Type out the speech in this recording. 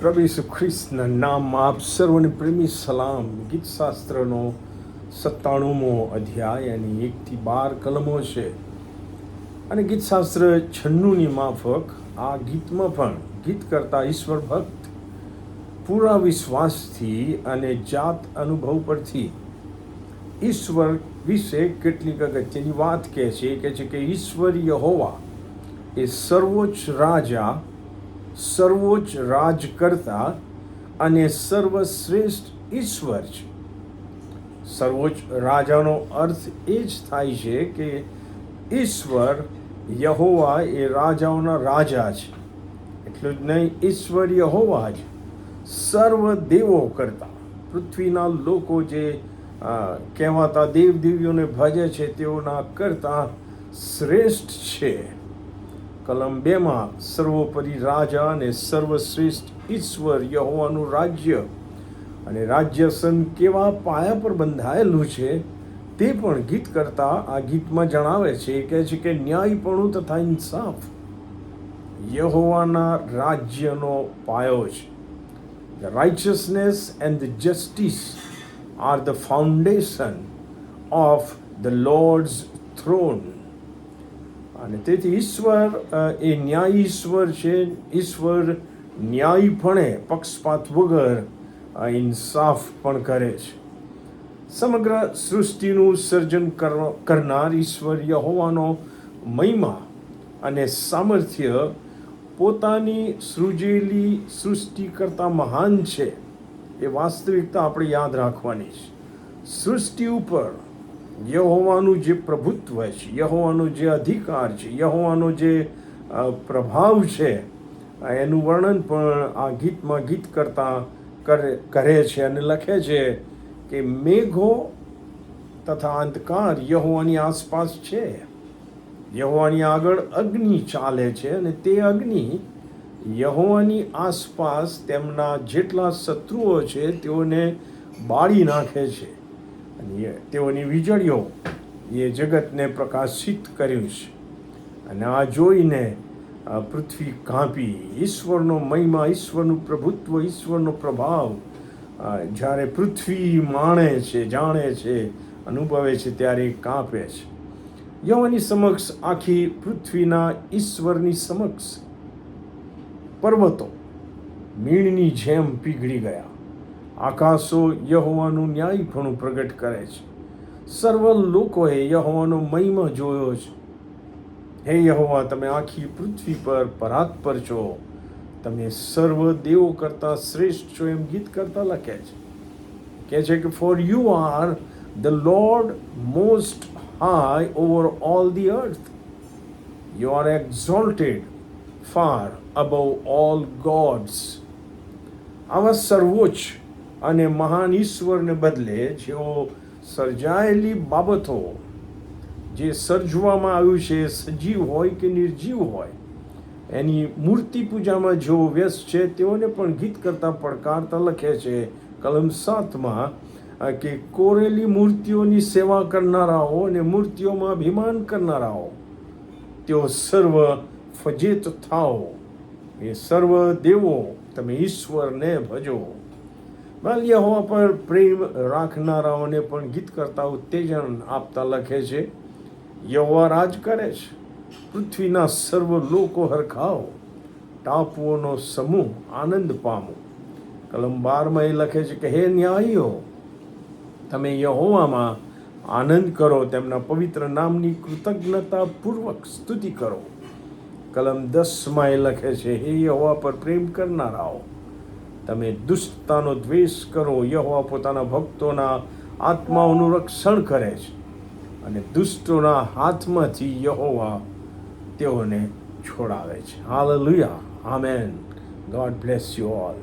પ્રભુ ઈસુ ખ્રિસ્તના નામમાં આપ સર્વને પ્રેમી સલામ. ગીતશાસ્ત્રનો 97મો અધ્યાય અને 1-12 કલમો છે. અને ગીતશાસ્ત્ર 96ની માફક આ ગીતમાં પણ ગીત કરતા ઈશ્વર ભક્ત પૂરા વિશ્વાસથી અને જાત અનુભવ પરથી ઈશ્વર વિશે કેટલીક અગત્યની વાત કહે છે કે ઈશ્વર યહોવા એ સર્વોચ્ચ રાજા, સર્વોચ્ચ રાજકર્તા અને સર્વશ્રેષ્ઠ ઈશ્વર છે. સર્વોચ્ચ રાજાનો અર્થ એ જ થાય છે કે ઈશ્વર યહોવા એ રાજાઓના રાજા છે. એટલું જ નહીં, ઈશ્વર યહોવા જ સર્વ દેવો કરતા, પૃથ્વીના લોકો જે કહેવાતા દેવદેવીઓને ભજે છે તેઓના કરતા શ્રેષ્ઠ છે. કલમ 2માં સર્વોપરી રાજા અને સર્વશ્રેષ્ઠ ઈશ્વર યહોવાનું રાજ્ય અને રાજ્યસન કેવા પાયા પર બંધાયેલું છે તે પણ ગીત કરતા આ ગીતમાં જણાવે છે. કહે છે કે ન્યાયપણું તથા ઇન્સાફ યહોવાના રાજ્યનો પાયો છે. The righteousness and the justice are the foundation of the Lord's throne. અને તેથી ઈશ્વર એ ન્યાય ઈશ્વર છે. ઈશ્વર ન્યાયપણે, પક્ષપાત વગર ઇન્સાફ પણ કરે છે. સમગ્ર સૃષ્ટિનું સર્જન કરનાર ઈશ્વર યહોવાનો મહિમા અને સામર્થ્ય પોતાની સૃજેલી સૃષ્ટિ કરતાં મહાન છે. એ વાસ્તવિકતા આપણે યાદ રાખવાની છે. સૃષ્ટિ ઉપર યહોવાનું જે પ્રભુત્વ છે, યહોવાનો જે અધિકાર છે, યહોવાનો જે પ્રભાવ છે, એનું વર્ણન પણ આ ગીતમાં ગીત કરતા કરે છે અને લખે છે કે મેઘો તથા અંધકાર યહોવાની આસપાસ છે. યહોવાની આગળ અગ્નિ ચાલે છે અને તે અગ્નિ યહોવાની આસપાસ તેમના જેટલા શત્રુઓ છે તેઓને બાળી નાખે છે. અને તેઓની વીજળીઓ એ જગતને પ્રકાશિત કર્યું છે. અને આ જોઈને પૃથ્વી કાંપી. ઈશ્વરનો મહિમા, ઈશ્વરનું પ્રભુત્વ, ઈશ્વરનો પ્રભાવ જ્યારે પૃથ્વી માણે છે, જાણે છે, અનુભવે છે ત્યારે કાંપે છે. યહોવાની સમક્ષ, આખી પૃથ્વીના ઈશ્વરની સમક્ષ પર્વતો મીણની જેમ પીગળી ગયા. આકાશો યહોવાનું ન્યાયપણું પ્રગટ કરે છે. સર્વ લોકોએ યહોવાનો મહિમા જોયો છે. હે યહોવા, તમે આખી પૃથ્વી પર પરાત્પર છો. તમે સર્વ દેવો કરતાં શ્રેષ્ઠ છો, એમ ગીત કરતા લખે છે. કહે છે કે for you are the lord most high over all the earth. You are exalted far above all gods. આવા સર્વોચ્ચ અને મહાન ઈશ્વરને બદલે જેઓ સર્જાયેલી બાબતો, જે સર્જવામાં આવ્યું છે, સજીવ હોય કે નિર્જીવ હોય, એની મૂર્તિ પૂજામાં જેઓ વ્યસ્ત છે તેઓને પણ ગીત કરતા પડકારતા લખે છે કલમ 7માં કે કોરેલી મૂર્તિઓની સેવા કરનારાઓ અને મૂર્તિઓમાં અભિમાન કરનારાઓ, તેઓ સર્વ ફજેત થાઓ. એ સર્વ દેવો, તમે ઈશ્વરને ભજો. યહોવા પર પ્રેમ રાખનારાઓને પણ ગીત કરતા ઉત્તેજન આપતા લખે છે યહોવા રાજ કરે છે. પૃથ્વીના સર્વ લોકો હરખાઓ, ટાપુઓનો સમૂહ આનંદ પામો. કલમ 12માં એ લખે છે કે હે ન્યાયીઓ, તમે યહોવામાં આનંદ કરો, તેમના પવિત્ર નામની કૃતજ્ઞતાપૂર્વક સ્તુતિ કરો. કલમ 10માં એ લખે છે હે યહોવા પર પ્રેમ કરનારાઓ, તમે દુષ્ટતાનો દ્વેષ કરો. યહોવા પોતાના ભક્તોના આત્માઓનું રક્ષણ કરે છે અને દુષ્ટોના હાથમાંથી યહોવા તેઓને છોડાવે છે. Hallelujah, amen. God bless you all.